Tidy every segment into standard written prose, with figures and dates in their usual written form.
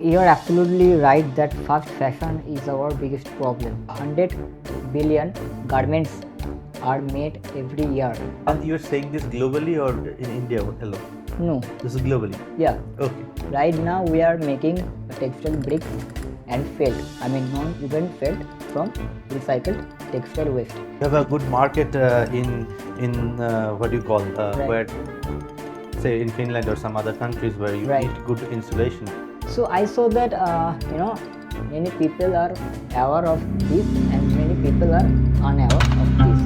You're absolutely right that fast fashion is our biggest problem. 100 billion garments are made every year. And you're saying this globally or in India alone? No, This is globally. yeah. Okay. Right now we are making textile bricks and felt, non-woven felt from recycled textile waste. You have a good market in what do you call Right. where, say in Finland or some other countries where you Right. need good insulation. So I saw that many people are aware of this and many people are unaware of this.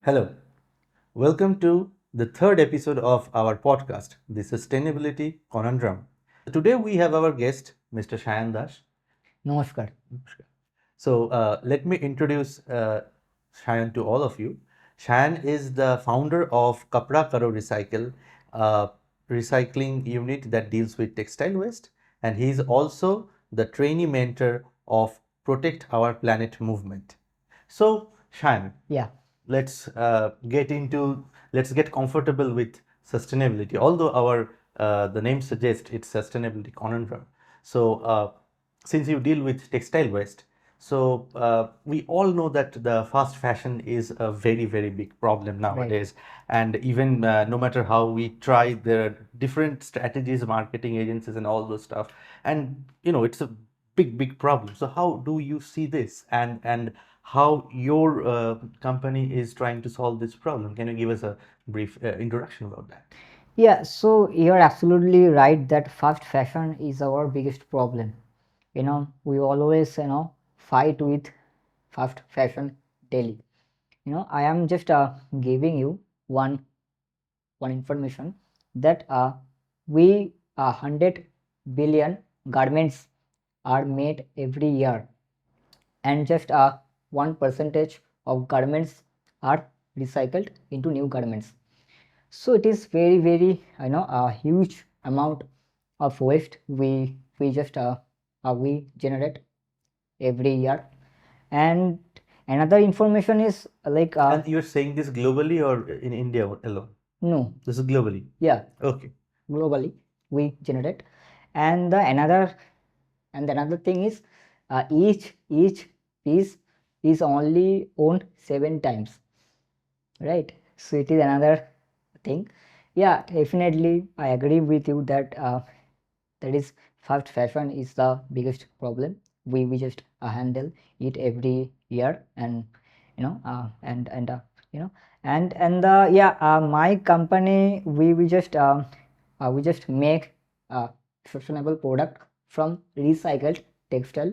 Hello, welcome to the third episode of our podcast, the Sustainability Conundrum. Today we have our guest, Mr. Sayan Das. Namaskar. So let me introduce Sayan to all of you. Sayan is the founder of Kapra Karo Recycle, a recycling unit that deals with textile waste, and he is also the trainee mentor of Protect Our Planet movement. So Sayan, Yeah. let's get comfortable with sustainability. Although our the name suggests it's sustainability conundrum. So since you deal with textile waste, so we all know that the fast fashion is a very big problem nowadays. And even no matter how we try, there are different strategies, marketing agencies and all those stuff, and it's a big problem. So how do you see this, and how your company is trying to solve this problem? Can you give us a brief introduction about that? Yeah, so you're absolutely right that fast fashion is our biggest problem. We always, fight with fast fashion daily. I am just giving you one information that we 100 billion garments are made every year, and just 1% of garments are recycled into new garments. So it is very a huge amount of waste we just we generate every year. And another information is like And you're saying this globally or in India alone? no, This is globally. yeah, Okay. globally we generate. And the another thing is each piece is only owned 7 times, right? So it is another thing. Yeah, definitely I agree with you that that is fast fashion is the biggest problem. We just handle it every year. And and yeah, my company, we just make sustainable product from recycled textile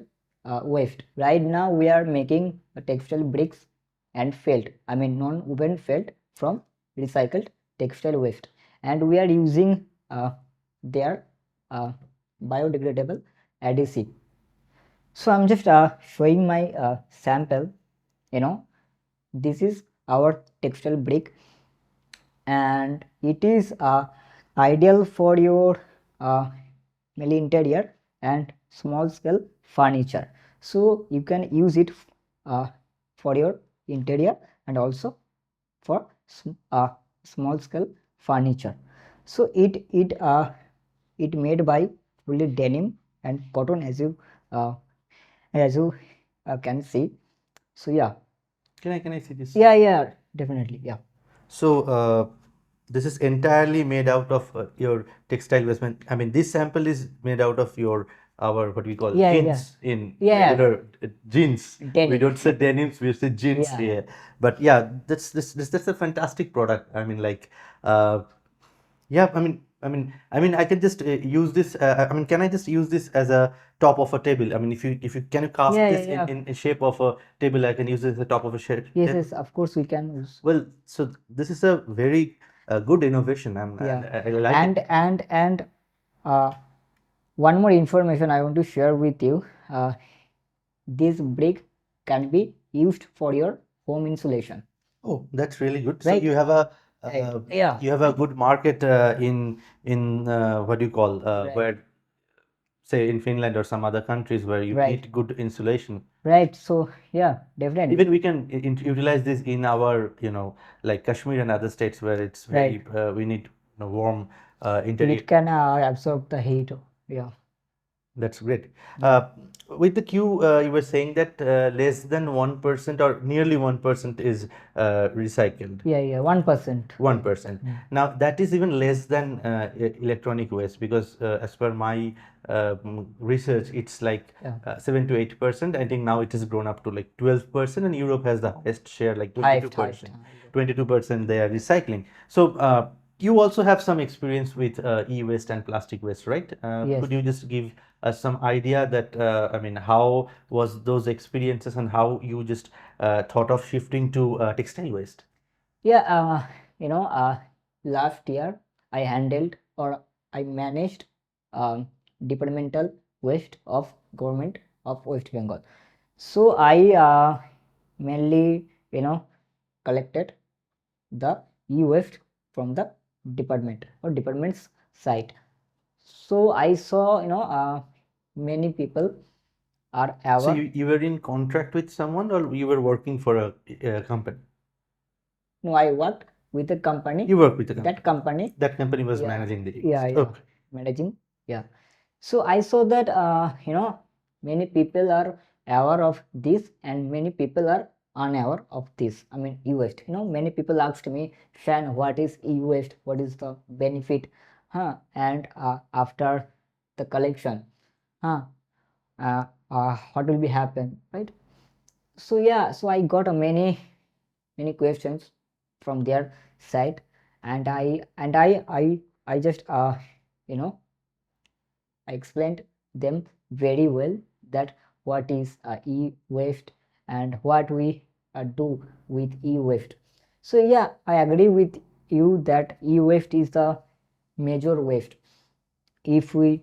waste. Right now we are making textile bricks and felt, non-woven felt from recycled textile waste, and we are using their biodegradable adhesive. So I'm just showing my sample. This is our textile brick, and it is ideal for your mainly interior and small scale furniture. So you can use it uh, for your interior and also for small scale furniture. So it made by fully denim and cotton, as you can see. So yeah. Can I see this? Yeah, definitely, yeah. So this is entirely made out of your textile waste. I mean, this sample is made out of your our what we call Yeah, jeans in Yeah. regular jeans. Denim. We don't say denims, we say jeans Yeah. here. But yeah, that's a fantastic product. I mean, like, yeah. I can just use this. Can I just use this as a top of a table? I mean, if you can you cast Yeah, this yeah. in shape of a table, I can use this as a top of a shape. Yes, of course we can use. Well, so this is a very good innovation, Yeah. I like it. And one more information I want to share with you. This brick can be used for your home insulation. Oh, that's really good. So Right. you have a Yeah. you have a good market in what do you call Right. where, say in Finland or some other countries where you Right. need good insulation. right? So yeah, definitely. Even we can utilize this in our, like Kashmir and other states where it's very, we need warm interior. It can absorb the heat. Yeah. That's great. Yeah. With the Q, you were saying that less than 1% or nearly 1% is recycled. Yeah, 1%. 1%. Now that is even less than electronic waste, because as per my research, it's like Yeah. 7 to 8%. I think now it has grown up to like 12%, and Europe has the highest share, like 22%. 22% they are recycling. So you also have some experience with e-waste and plastic waste, right? Yes. Could you just give us some idea that, I mean, how was those experiences and how you just thought of shifting to textile waste? Yeah, last year I handled or I managed departmental waste of government of West Bengal. So I mainly, collected the e-waste from the department or department's site. So I saw, many people are So aware. you were in contract with someone, or you were working for a company? No, I worked with a company. You work with a company. That company. That company was Yeah, managing the yeah, e-waste. yeah. Okay. Managing. Yeah. So I saw that many people are aware of this and many people are unaware of this. I mean e-waste. Many people asked me, Shan, what is e-waste? What is the benefit? And after the collection, what will be happen, right? So yeah, so I got a many questions from their side, and I just I explained them very well that what is e-waste and what we do with e-waste. So yeah, I agree with you that e-waste is the major waste. If we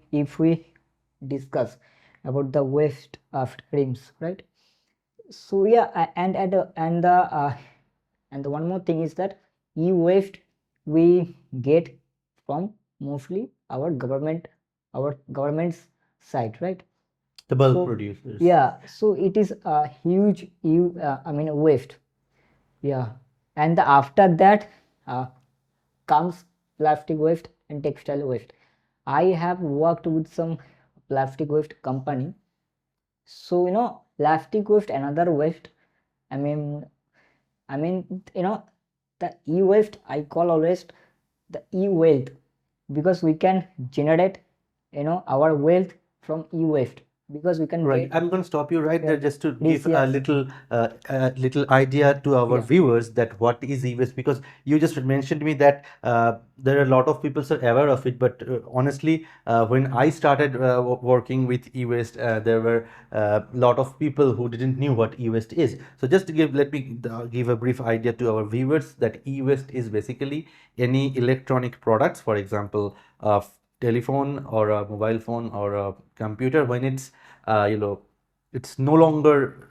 discuss about the waste streams, right? So yeah, and the one more thing is that e-waste we get from mostly our government's side, right? The bulk So producers. yeah, so it is a huge I mean waste. Yeah, and after that comes plastic waste and textile waste. I have worked with some plastic waste company. So plastic waste, another waste. I mean, the e-waste I call always the e-wealth, because we can generate our wealth from e-waste, because we can Right. get. I'm going to stop you right there just to Please, give a yes. little idea to our Yeah. viewers that what is e-waste, because you just mentioned me that there are a lot of people are aware of it, but honestly, when I started working with e-waste, there were a lot of people who didn't knew what e-waste is. So just to let me give a brief idea to our viewers that e-waste is basically any electronic products, for example, telephone or a mobile phone or a computer, when it's it's no longer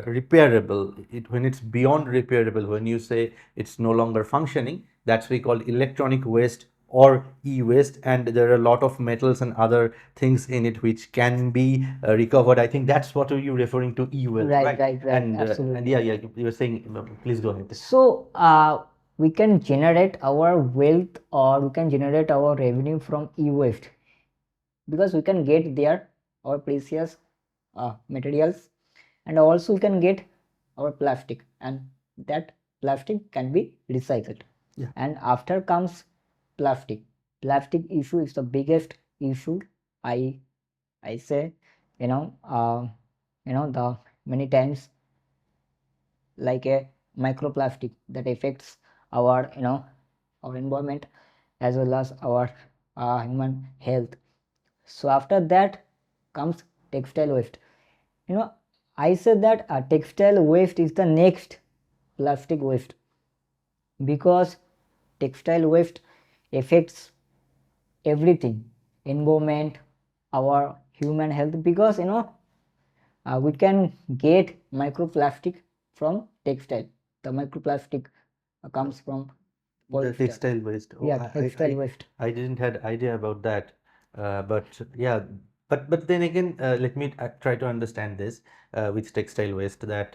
repairable. When it's beyond repairable, when you say it's no longer functioning, that's we call electronic waste or e-waste, and there are a lot of metals and other things in it which can be recovered. I think that's what you're referring to, e-waste, Right, right? And absolutely. yeah, you were saying, please go ahead. So we can generate our wealth or we can generate our revenue from e-waste, because we can get there our precious materials, and also we can get our plastic, and that plastic can be recycled. Yeah. And after comes plastic issue is the biggest issue. I say, the many times, like a microplastic that affects our our environment as well as our human health. So after that comes textile waste. I said that textile waste is the next plastic waste, because textile waste affects everything, environment, our human health, because we can get microplastic from textile. The microplastic comes from The polyester. textile waste. Oh, Yeah, textile waste. I didn't had idea about that. But yeah, But then again, let me try to understand this with textile waste that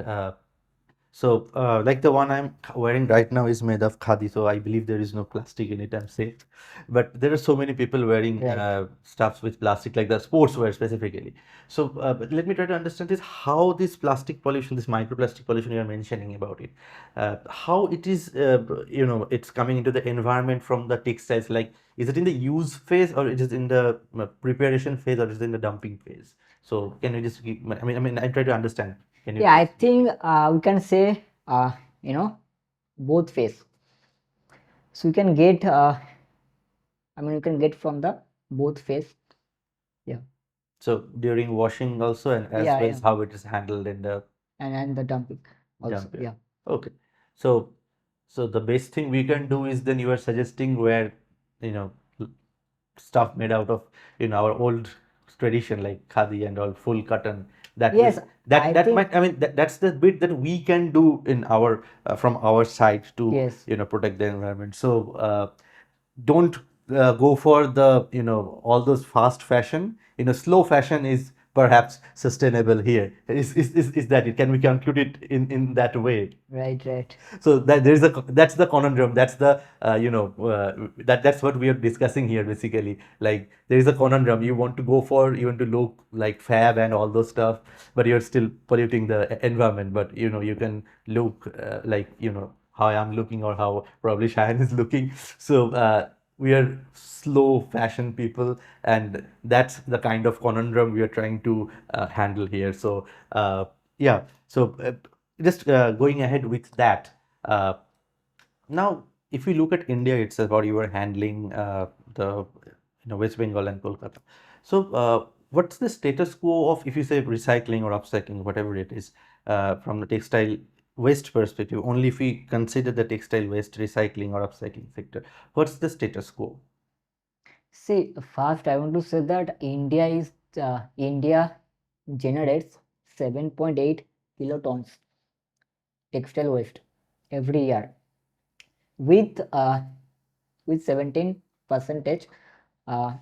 like the one I'm wearing right now is made of khadi, so I believe there is no plastic in it. I'm safe. But there are so many people wearing Right. stuffs with plastic, like the sportswear specifically. So, but let me try to understand this: how this plastic pollution, this microplastic pollution you are mentioning about it, how it is, it's coming into the environment from the textiles. Like, is it in the use phase, or it is in the preparation phase, or is it in the dumping phase? So, can you just give? I mean, I try to understand. Can you Yeah, I please give think me? we can say you know both phase. So you can get you can get from the both phase. Yeah. So during washing also, and as Yeah, well yeah. as how it is handled in the And the dumping also. dump. Yeah. Yeah. Okay. So so the best thing we can do is then you are suggesting where you know l- stuff made out of our old tradition like khadi and all full cotton that will Yes, that I that think might that's the bit that we can do in our from our side to yes. protect the environment. So don't go for the all those fast fashion. Slow fashion is perhaps sustainable here. Is that it? Can we conclude it in that way? Right, right. So that there is a that's the conundrum. That's the that's what we are discussing here basically. Like there is a conundrum. You want to look like fab and all those stuff, but you're still polluting the environment. But you can look like how I'm looking or how probably Shayan is looking. So we are slow fashion people, and that's the kind of conundrum we are trying to handle here. So yeah. So just going ahead with that. Uh, Now, if we look at India itself, or you were handling the West Bengal and Kolkata. So, what's the status quo of, if you say recycling or upcycling, whatever it is, from the textile waste perspective? Only if we consider the textile waste recycling or upcycling sector, what's the status quo? See, first I want to say that India generates 7.8 kilotons textile waste every year with 17 percentage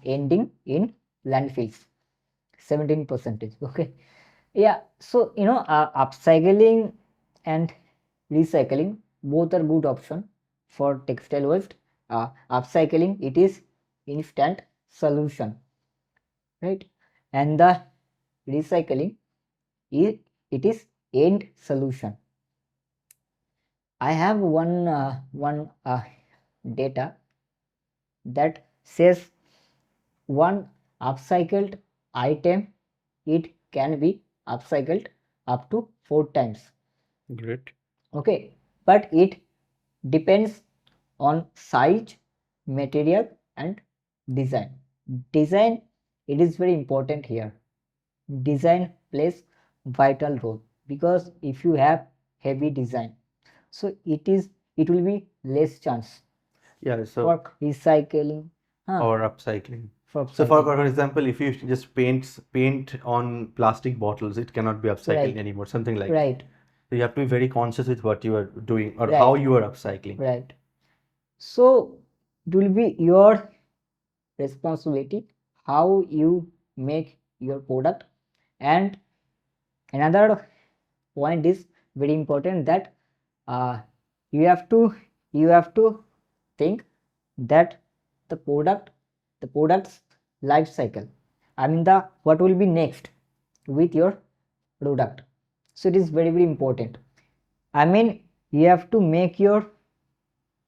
ending in landfills. 17 percentage. Okay. Yeah. So upcycling and recycling both are good option for textile waste. Upcycling, it is instant solution, right? And the recycling, it is end solution. I have one data that says one upcycled item, it can be upcycled up to 4 times. Great. Okay, but it depends on size, material, and design. Design, it is very important here. Design plays vital role, because if you have heavy design, so it will be less chance Yeah. So, for recycling, or upcycling. for So, for upcycling. example, if you just paint on plastic bottles, it cannot be upcycled Right, anymore. Something like that. right, So you have to be very conscious with what you are doing or how right, you are upcycling. right. So it will be your responsibility how you make your product. And another point is very important, that uh, you have to think that the product's life cycle, the what will be next with your product. So it is very important. You have to make your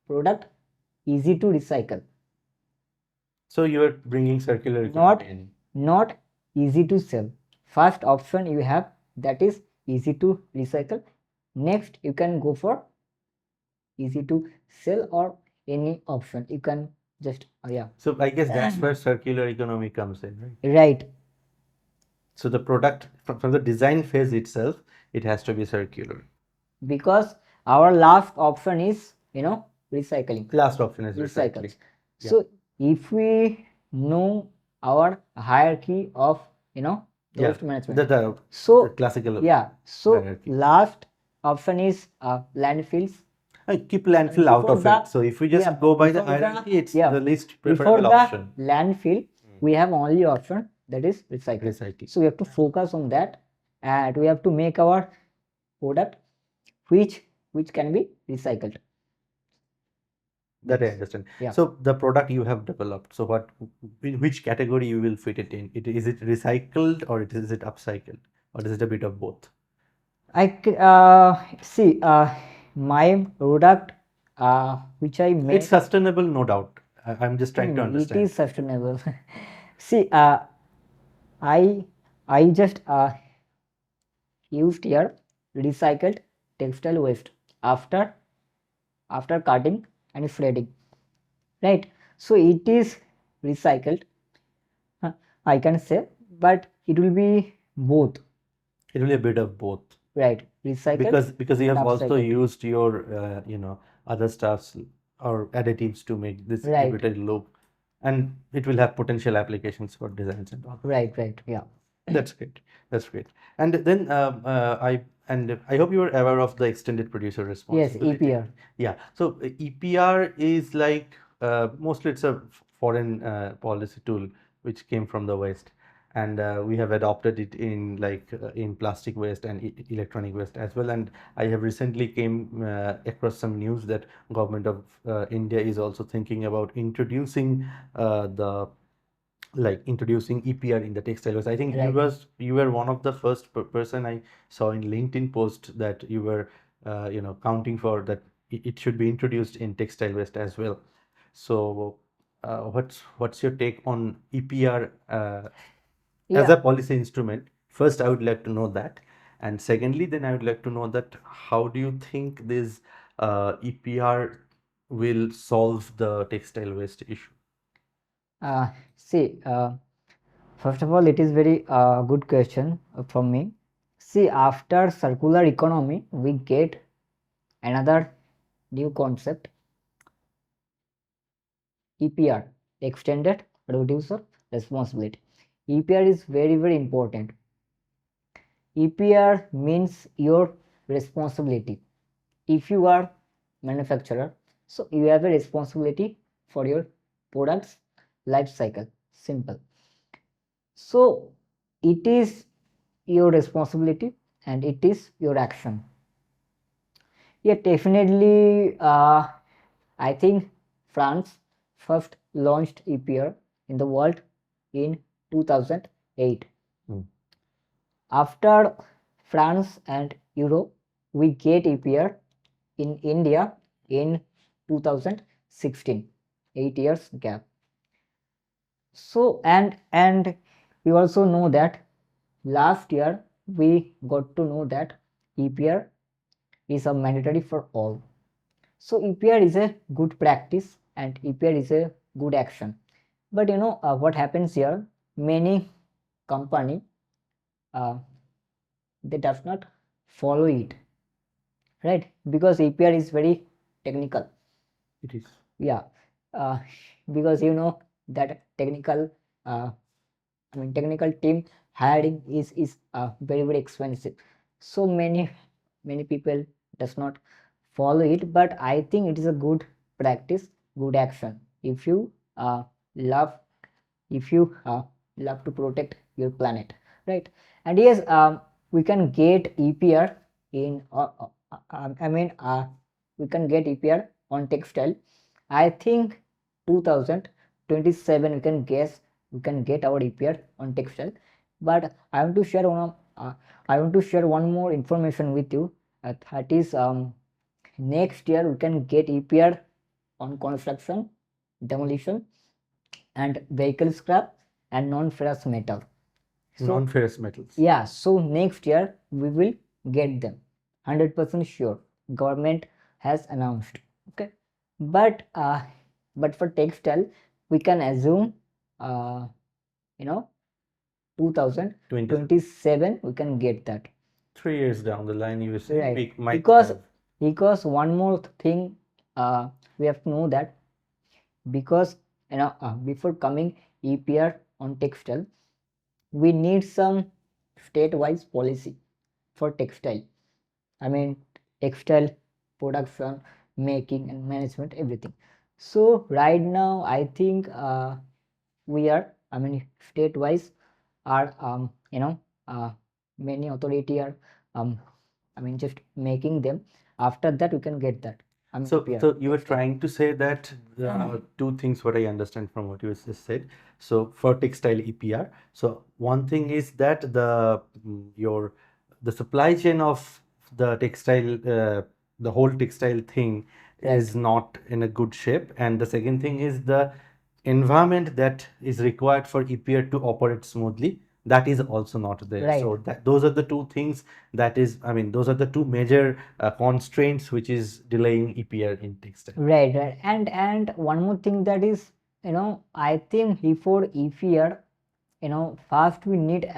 product easy to recycle, So you are bringing circular not economy in. not easy to sell. First option you have, that is easy to recycle. Next you can go for easy to sell, or any option you can just yeah. So I guess that's where circular economy comes in, right? Right, So the product from the design phase itself, it has to be circular. because our last option is recycling. Last option is recycling. Recycles. Yeah. So if we know our hierarchy of Yeah. waste management, The so classical yeah, so hierarchy. last option is landfills. I keep landfill out Before of the it. So if we just yeah go by the before the hierarchy, it's yeah the least before preferable the option. landfill, we have only option that is recycled. Recycling. So we have to focus on that, and we have to make our product which can be recycled. That I Yes. understand. Yeah. So the product you have developed, so in which category you will fit it in? Is it recycled or is it upcycled, or is it a bit of both? See, my product which I make, It's sustainable, no doubt. I'm just trying to it understand. is sustainable. See, I just used here recycled textile waste after cutting and shredding, right? So it is recycled, I can say, but it will be both, It will be a bit of both. right? Recycled Because you and have also upcycled. used your other stuffs or additives to make this Right. repeated look, and it will have potential applications for designs and all. Right, yeah. That's great. That's great. And then I hope you are aware of the extended producer Yes, responsibility. EPR. Yeah. So EPR is like mostly it's a foreign policy tool which came from the West, and we have adopted it in in plastic waste and electronic waste as well. And I have recently came across some news that government of India is also thinking about introducing the introducing EPR in the textile waste. I think Right. you were one of the first person I saw in LinkedIn post that you were counting for that it should be introduced in textile waste as well. So what's your take on EPR as Yeah. a policy instrument? First, I would like to know that, and secondly, then I would like to know that how do you think this EPR will solve the textile waste issue? See, first of all, it is very good question from me. See, after circular economy, we get another new concept, EPR, extended producer responsibility. EPR is very, very important. EPR means your responsibility. If you are manufacturer, so you have a responsibility for your products life cycle. Simple. So it is your responsibility and it is your action. Yeah, definitely. I think France first launched EPR in the world in 2008. After France and Europe, we get EPR in India in 2016. 8 years gap. So and we also know that last year we got to know that EPR is a mandatory for all. So EPR is a good practice and EPR is a good action. But what happens here? Many company they does not follow it, right? Because EPR is very technical. It is. Yeah, because that technical technical team hiring is very, very expensive. So many people does not follow it, but I think it is a good practice, good action. If you love if you love to protect your planet, right? And yes, we can get EPR in we can get EPR on textile. I think 2027 we can get our EPR on textile. But I want to share one more information with you. That is, next year we can get EPR on construction, demolition, and vehicle scrap and non-ferrous metal. So, Non-ferrous metals. yeah, so next year we will get them. 100% sure. Government has announced. Okay, but for textile we can assume uh, 2027 we can get that. 3 years down the line, you say Right. we might Because have. one more thing we have to know that, because before coming EPR on textile, we need some state-wise policy for textile. I mean, textile production, making, and management, everything. So right now, I think we are, state-wise, are many authority are just making them. After that we can get that. So, EPR. so you were trying to say that two things what I understand from what you just said. So for textile EPR, so one thing is that your the supply chain of the textile, the whole textile thing is not in a good shape, and the second thing is the environment that is required for EPR to operate smoothly, that is also not there. Right. So that those are the two things, that is, I mean, those are the two major constraints which is delaying EPR in textile. Right. And one more thing, that is, I think before EPR, first we need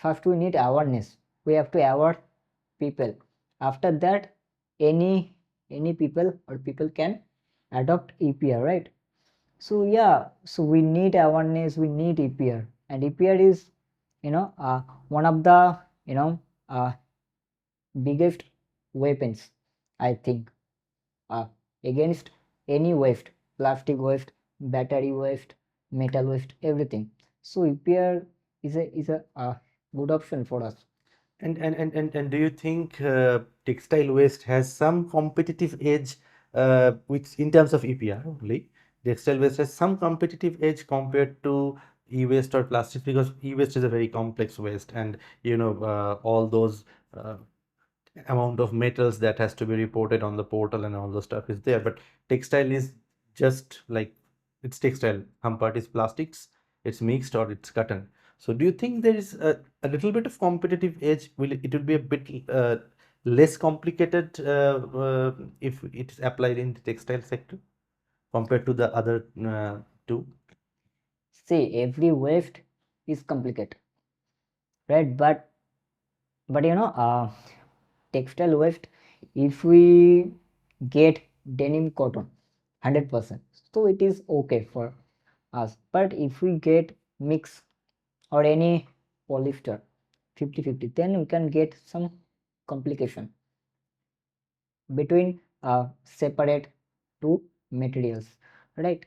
first we need awareness. We have to aware people. After that, any people or people can adopt EPR, right? So yeah, so we need awareness, we need EPR, and EPR is one of the uh, biggest weapons, I think, against any waste, plastic waste, battery waste, metal waste, everything. So EPR is a good option for us. And do you think textile waste has some competitive edge, which in terms of EPR only, textile waste has some competitive edge compared to e-waste or plastic, because e-waste is a very complex waste, and all those amount of metals that has to be reported on the portal and all the stuff is there, but textile is just like, it's textile, some part is plastics, it's mixed or it's cotton. So do you think there is a little bit of competitive edge? It will be a bit less complicated if it is applied in the textile sector compared to the other two? See, every waste is complicated, right? But textile waste, if we get denim cotton 100%, so it is okay for us. But if we get mix or any polyester 50-50, then we can get some complication between separate two materials, right?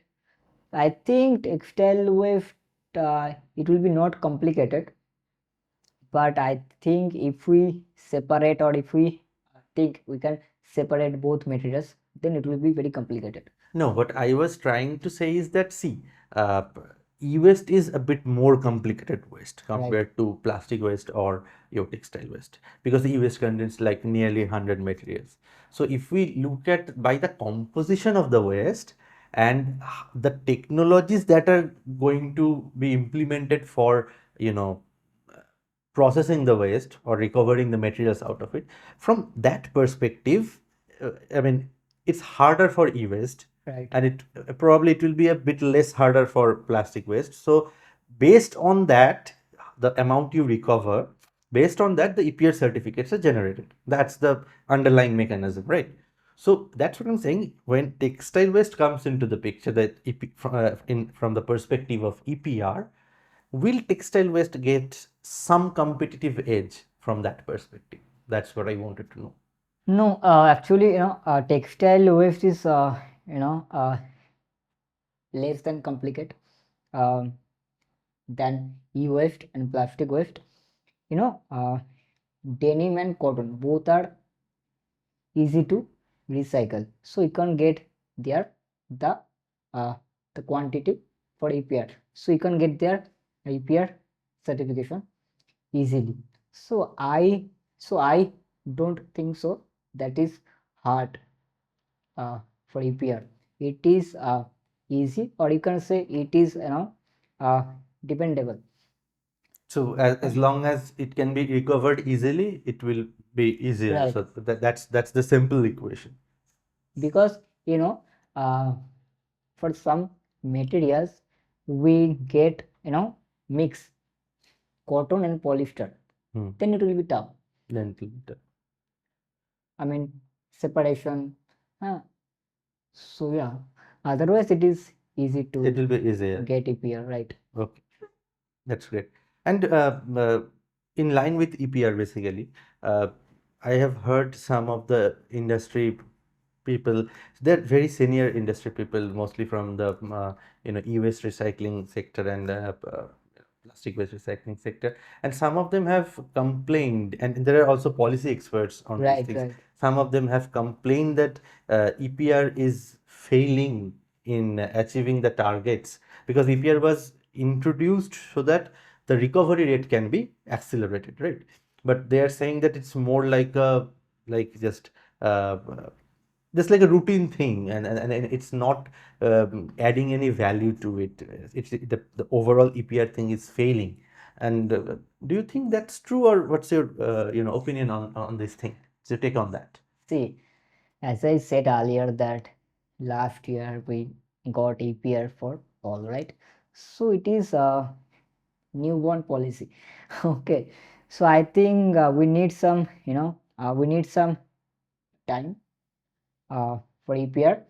I think textile waste, it will be not complicated, but I think if we separate, or if we think we can separate both materials, then it will be very complicated. No, what I was trying to say is that, see, uh, e-waste is a bit more complicated waste compared to plastic waste or your textile waste, because the e-waste contains like nearly 100 materials. So if we look at by the composition of the waste and the technologies that are going to be implemented for, you know, processing the waste or recovering the materials out of it, from that perspective, I mean, it's harder for e-waste, Right. and it probably it will be a bit less harder for plastic waste. So based on that, the amount you recover, based on that, the EPR certificates are generated. That's the underlying mechanism, right? So that's what I'm saying. When textile waste comes into the picture, that from the perspective of EPR, will textile waste get some competitive edge from that perspective? That's what I wanted to know. No, actually, textile waste is less than complicated um, than e-waste and plastic waste. Denim and cotton both are easy to recycle, so you can get there the uh, the quantity for EPR, so you can get their EPR certification easily. So I don't think so that is hard for EPR. It is easy, or you can say it is dependable. So as long as it can be recovered easily, it will be easier. Right. So that's the simple equation. Because uh, for some materials we get mix cotton and polyester, then it will be tough. Then it will be done. I mean, separation. So yeah, otherwise it is easy to It will be easier. get EPR, right? Okay, that's great. And in line with EPR, basically, I have heard some of the industry people, they're very senior industry people, mostly from the e-waste recycling sector and plastic waste recycling sector, and some of them have complained, and there are also policy experts on these Right, things. right. Some of them have complained that EPR is failing in achieving the targets, because EPR was introduced so that the recovery rate can be accelerated, right? But they are saying that it's more like a, like uh, just like a routine thing, and it's not adding any value to it. It's the overall EPR thing is failing. And do you think that's true, or what's your opinion on this thing? So your take on that? See, as I said earlier that last year we got EPR for all, right? So it is a newborn policy. Okay, so I think we need some, we need some time for EPR.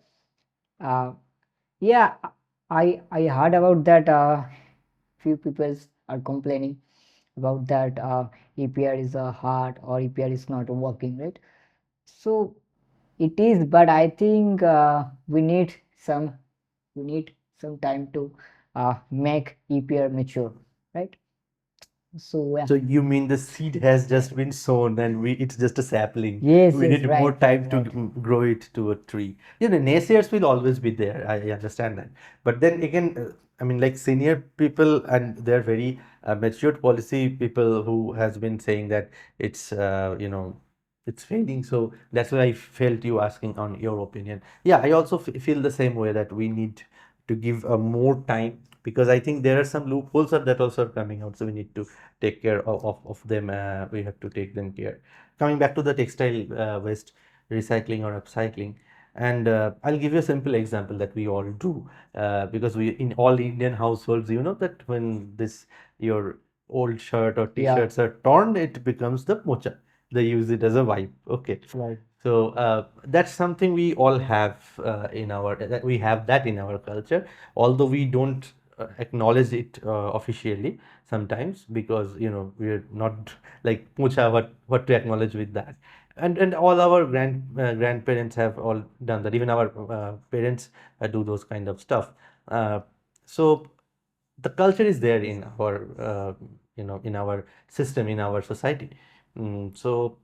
Uh, yeah, I heard about that. Few people are complaining about that EPR is hard or EPR is not working, right? So it is, but I think we need some time to make EPR mature, right? So yeah. So you mean the seed has just been sown and it's just a sapling. Yes, We yes, need more right, right, time to right. grow it to a tree. Naysayers will always be there. I understand that. But then again, I mean, like senior people, and they're very matured policy people who has been saying that it's, it's failing. So that's why I felt you asking on your opinion. Yeah, I also feel the same way, that we need to give more time, because I think there are some loopholes that also are coming out. So we need to take care of them. We have to take them care. Coming back to the textile waste recycling or upcycling, and I'll give you a simple example that we all do, because we, in all Indian households, you know that when this, your old shirt or Yeah, t-shirts are torn, it becomes the mocha. They use it as a wipe. Okay. right. So that's something we all have in our, that we have that in our culture, although we don't acknowledge it officially sometimes, because we're not like mucha, what to acknowledge with that. And all our grandparents have all done that. Even our parents do those kind of stuff. So the culture is there in our in our system, in our society. So,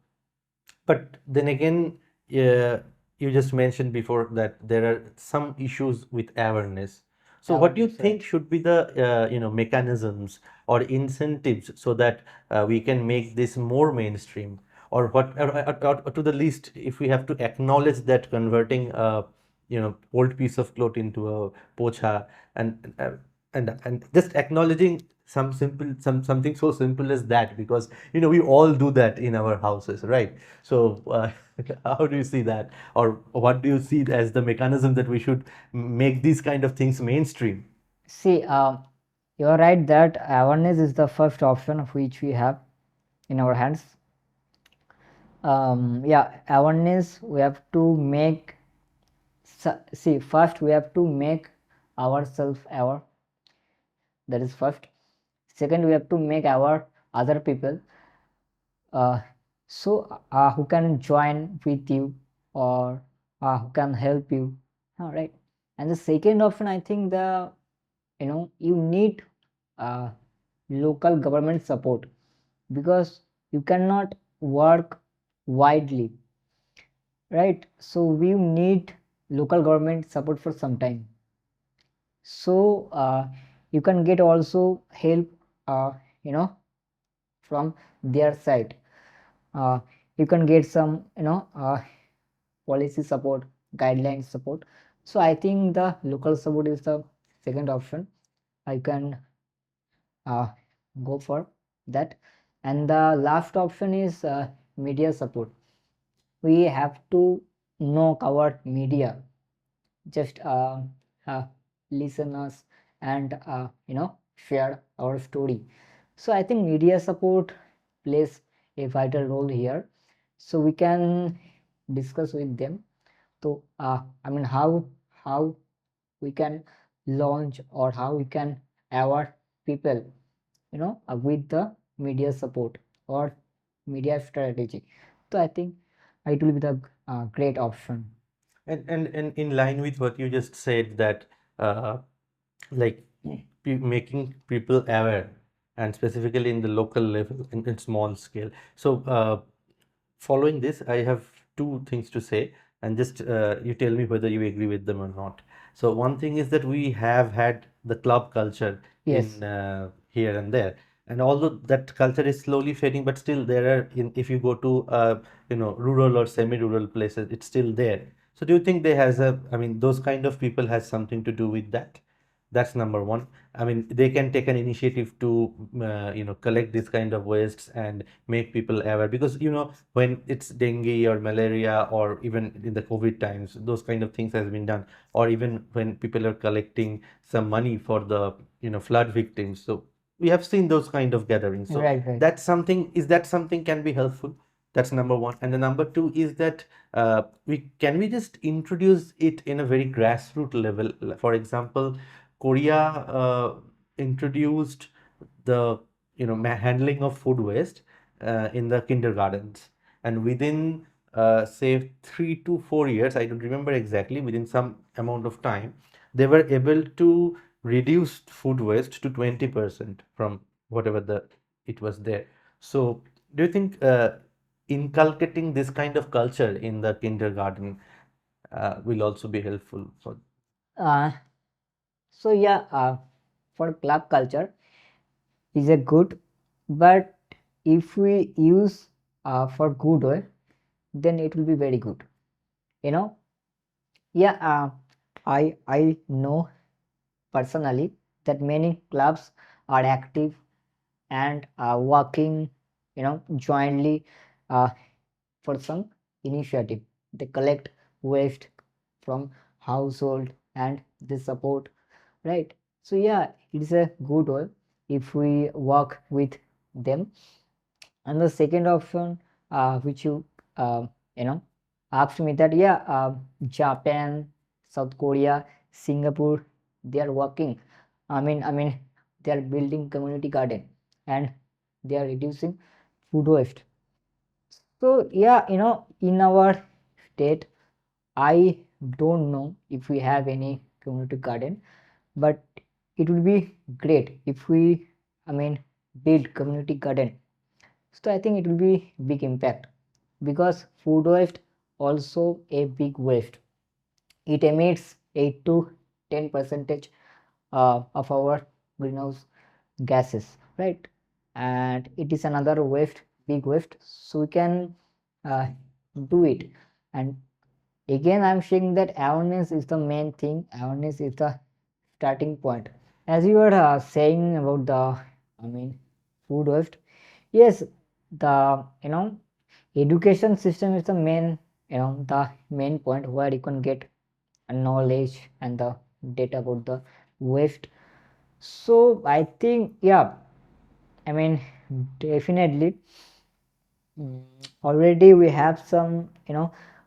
but then again, uh, you just mentioned before that there are some issues with awareness. So, what do you Awareness, right. think should be the mechanisms or incentives, so that we can make this more mainstream, or what, or to the least, if we have to acknowledge that converting old piece of cloth into a pocha, and and just acknowledging something so simple as that, because we all do that in our houses, right? So how do you see that, or what do you see as the mechanism that we should make these kind of things mainstream? See, you're right that awareness is the first option of which we have in our hands. Yeah, awareness we have to make. See, first we have to make ourselves aware. That is first. Second, we have to make our other people uh, who can join with you, or who can help you. All right. And the second option, I think you need uh, local government support, because you cannot work widely, right? So we need local government support for some time. So you can get also help, uh, you know from their side. uh, you can get some policy support, guidelines support. So I think the local support is the second option. I can uh, go for that. And the last option is media support. We have to know our media, just listen us, and share our story. So I think media support plays a vital role here. So we can discuss with them. So I mean, how we can launch, or how we can aware people, with the media support or media strategy. So I think it will be the great option. And in line with what you just said, that like making people aware, and specifically in the local level, in small scale. So following this, I have two things to say, and just you tell me whether you agree with them or not. So one thing is that we have had the club culture Yes. in here and there, and although that culture is slowly fading, but still there are. If you go to rural or semi-rural places, it's still there. So do you think they has a? I mean, those kind of people has something to do with that? That's number one. I mean, they can take an initiative to collect this kind of wastes and make people aware, because when it's dengue or malaria, or even in the COVID times, those kind of things has been done, or even when people are collecting some money for the flood victims. So we have seen those kind of gatherings. So Right, right. that's something. Is that something can be helpful? That's number one. And the number two is that we just introduce it in a very grassroots level. For example, Korea introduced the handling of food waste in the kindergartens, and within say 3 to 4 years, I don't remember exactly, within some amount of time, they were able to reduce food waste to 20% from whatever it was there. So do you think inculcating this kind of culture in the kindergarten will also be helpful for? Uh, so yeah, for club culture is a good, but if we use for good way, then it will be very good. You know, yeah. I know personally that many clubs are active and working, jointly uh, for some initiative. They collect waste from household and they support, right? So yeah, it is a good way if we work with them. And the second option, which uh, you know asked me, that yeah, Japan, South Korea, Singapore, they are working. I mean, they are building community garden and they are reducing food waste. So yeah, in our state, I don't know if we have any community garden, but it would be great if we, I mean, build community garden. So I think it will be big impact, because food waste also a big waste. It emits 8 to 10 percentage of our greenhouse gases, right? And it is another waste, big waste. So we can uh, do it. And again, I'm saying that awareness is the main thing. Awareness is the starting point. As you were saying about the, I mean, food waste. Yes, the education system is the main, the main point where you can get a knowledge and the data about the waste. So I think, yeah, I mean, definitely, already we have some,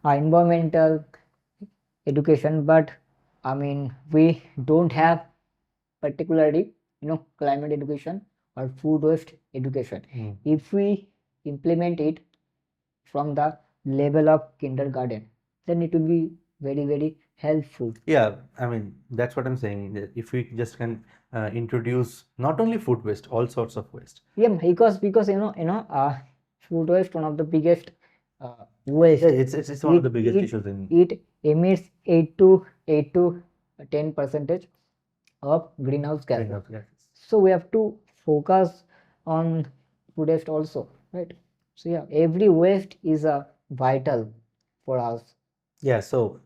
environmental education, but I mean, we don't have particularly, climate education or food waste education. If we implement it from the level of kindergarten, then it will be very, very helpful. Yeah, I mean, that's what I'm saying. That if we just can introduce not only food waste, all sorts of waste. Yeah, because food waste, one of the biggest waste. Yeah, it's one of the biggest issues in. It emits 8 to 10 percentage of greenhouse gases. Greenhouse gases. So we have to focus on food waste also, right? So yeah, every waste is vital for us. Yeah, so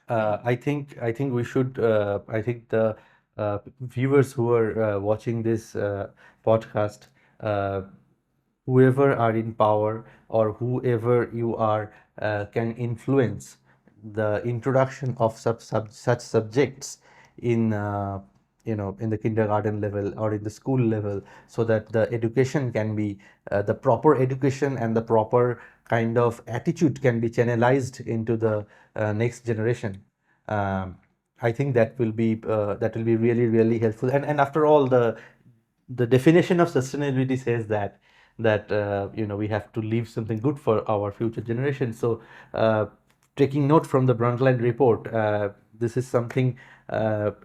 I think we should. I think the viewers who are watching this podcast, uh, whoever are in power or whoever you are, can influence the introduction of such subjects in in the kindergarten level or in the school level, so that the education can be the proper education, and the proper kind of attitude can be channelized into the next generation. um, I think that will be really helpful. And after all, the definition of sustainability says that we have to leave something good for our future generations. So taking note from the Brundtland report, this is something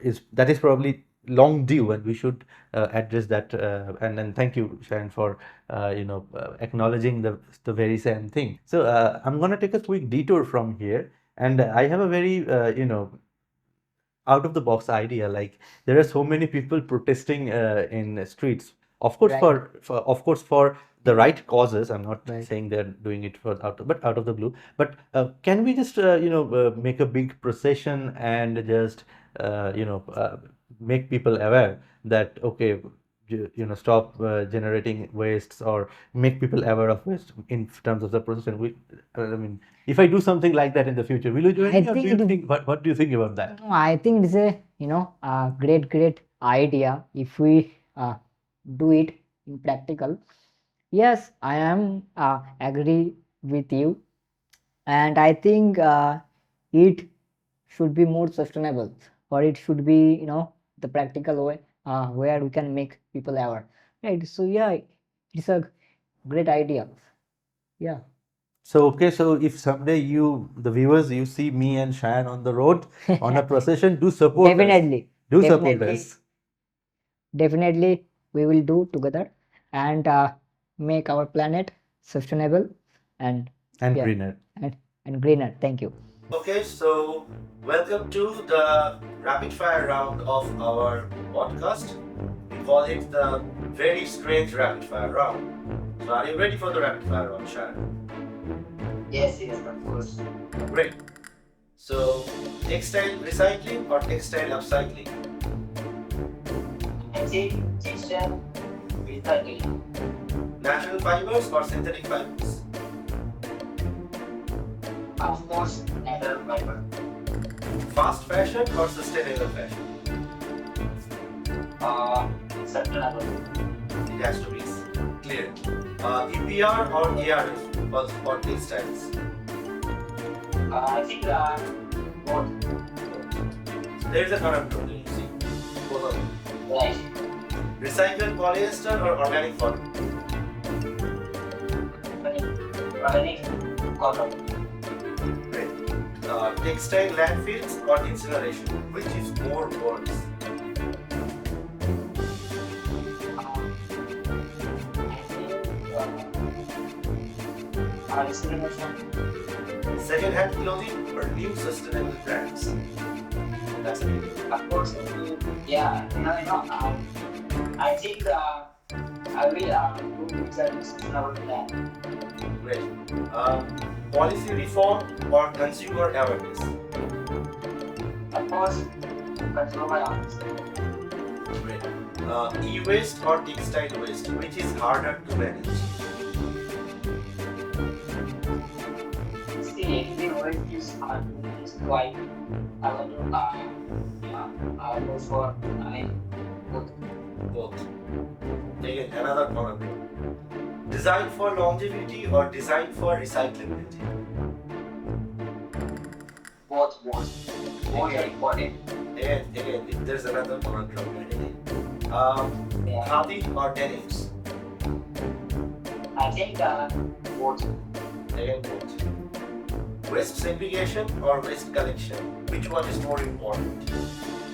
is probably long due, and we should address that. And thank you, Sharon, for acknowledging the very same thing. So I'm gonna take a quick detour from here, and I have a very out of the box idea. Like, there are so many people protesting in the streets, of course, Right. for the right causes. I'm not Right. saying they're doing it for out of the blue. But can we just make a big procession and just make people aware that, okay, stop generating wastes, or make people aware of waste in terms of the process. I mean, if I do something like that in the future, will you join I me, or think do you think, what do you think about that? no, I think it's a a great idea if we do it in practical. Yes, I am agree with you, and I think it should be more sustainable, or it should be the practical way where we can make people aware, right? So yeah, it's a great idea. Yeah. So, okay, so if someday the viewers, you see me and Shayan on the road on a procession, do support us. Definitely, Do support definitely, us. definitely, we will do together and make our planet sustainable and And yeah, greener. and greener. Thank you. Okay, so welcome to the rapid fire round of our podcast. We call it the very strange rapid fire round. So, are you ready for the rapid fire round, Sharon? Yes, of course. Great. So, textile recycling or textile upcycling? I think textile recycling. Natural fibers or synthetic fibers? Of course, natural fiber. Fast fashion or sustainable fashion? Sustainable. It has to be clear. EPR or AR for textiles? I think both. There is a conundrum, you see. Both of them. Right. Recycled polyester or organic cotton? Organic cotton. Great. Textile landfills or incineration? Which is more worse? Second-hand clothing or new sustainable brands? That's a big deal. Of course, yeah. I think I will do sustainable plan. Great. Policy reform or consumer awareness? Of course, consumer awareness. Great. E-waste or textile waste? Which is harder to manage? See, the word is quite. I want to go for both. Both. Again, another conundrum. Design for longevity or design for recyclability? Both. Both are important. Again, there's another conundrum. Yeah. Khadi or denims? I think both. Again, both. Waste segregation or waste collection? Which one is more important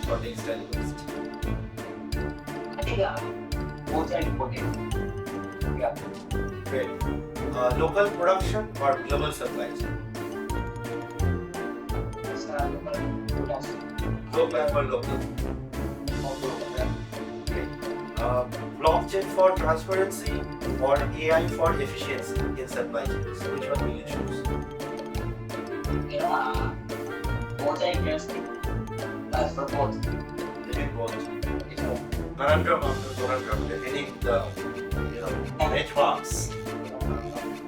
for textile waste? I think both are important. Yeah. Great. Local production or global supply chain? It's local production. Local for local. Great. Blockchain for transparency or AI for efficiency in supply chains? Which one will you choose? Both are interesting. As for both. Again, both. Conundrum after conundrum, hitting the benchmarks.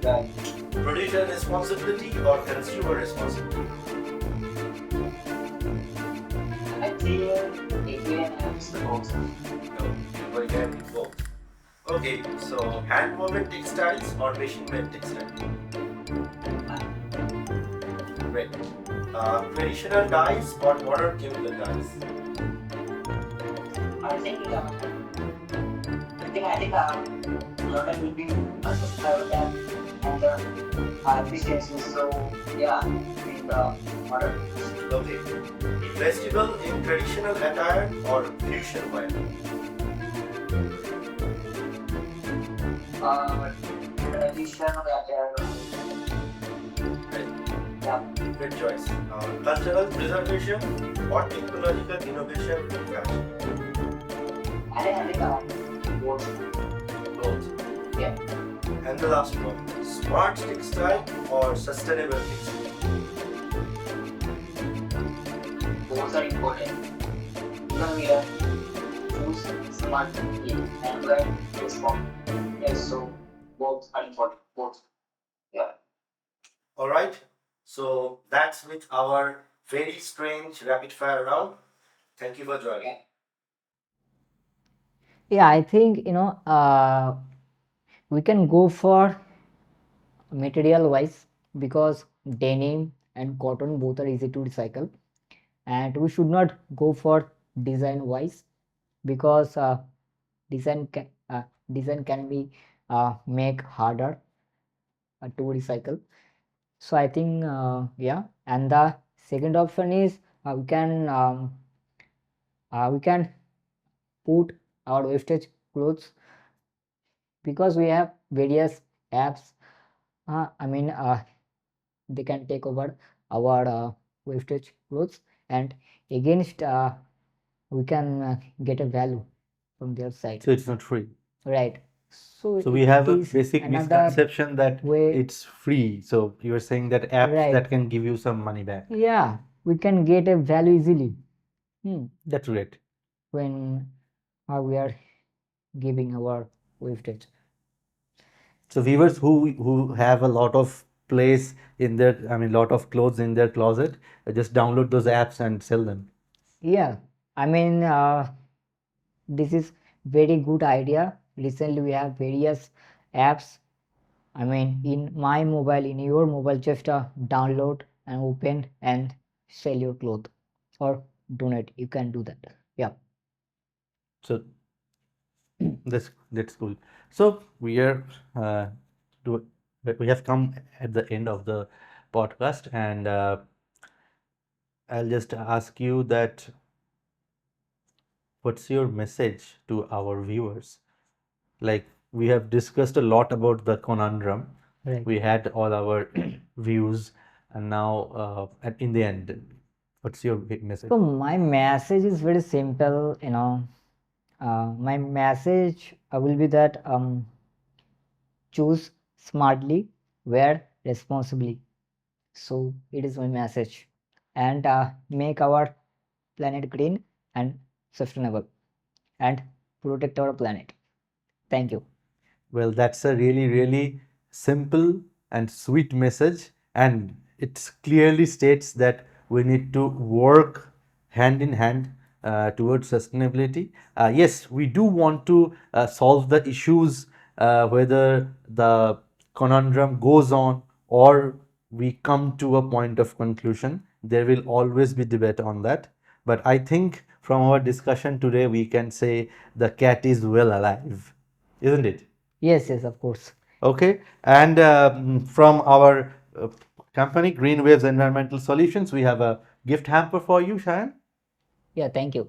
Right. Producer responsibility or consumer responsibility? I think again it's both. No, we can do both. Okay, so hand-woven textiles or machine-made textiles? Great. Traditional dyes or modern chemical dyes? I think modern will be a sustainable and the efficiency. So yeah, in the modern. Okay. Festival in traditional attire or fusion wear? Traditional attire. Yeah. Good choice. Cultural preservation or technological innovation in fashion? I both. Both. Yeah. And the last one, smart textile or sustainable textile? Both are important. Even we are choose smartly and learn respond. Yes, so both are important. Both. Yeah. All right. So that's with our very strange rapid fire round. Thank you for joining. Yeah, I think we can go for material wise because denim and cotton both are easy to recycle, and we should not go for design wise because design can design can be make harder to recycle. So I think yeah, and the second option is we can put our wastage clothes because we have various apps. I mean they can take over our wastage clothes, and against we can get a value from their side. So it's not free. Right. So So we it have a is basic another misconception that way. it's free. So you are saying that apps Right. that can give you some money back. Yeah, we can get a value easily That's great. when we are giving our wastage. So viewers who have a lot of place in their, I mean, lot of clothes in their closet, just download those apps and sell them. Yeah, I mean this is very good idea. Recently we have various apps. I mean in my mobile, in your mobile, just download and open and sell your clothes or donate. You can do that. Yeah. So that's cool. So we are do we have come at the end of the podcast, and I'll just ask you that what's your message to our viewers? Like, we have discussed a lot about the conundrum. Right. We had all our views, and now in the end, what's your big message? So my message is very simple. My message will be that choose smartly, wear responsibly. So it is my message, and make our planet green and sustainable, and protect our planet. Thank you. Well, that's a really, really simple and sweet message, and it clearly states that we need to work hand in hand towards sustainability. Yes, we do want to solve the issues, whether the conundrum goes on or we come to a point of conclusion. There will always be debate on that. But I think from our discussion today, we can say the cat is well alive, isn't it? Yes, yes, of course. Okay, and from our company, Green Waves Environmental Solutions, we have a gift hamper for you, Sayan. Yeah, thank you.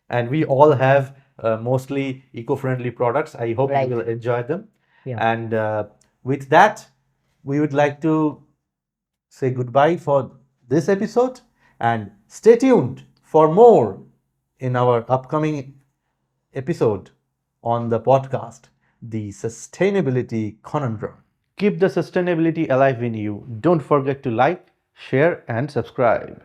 And we all have mostly eco-friendly products. I hope Right. you will enjoy them. Yeah. And with that, we would like to say goodbye for this episode, and stay tuned for more in our upcoming episode on the podcast, The Sustainability Conundrum. Keep the sustainability alive in you. Don't forget to like, share, and subscribe.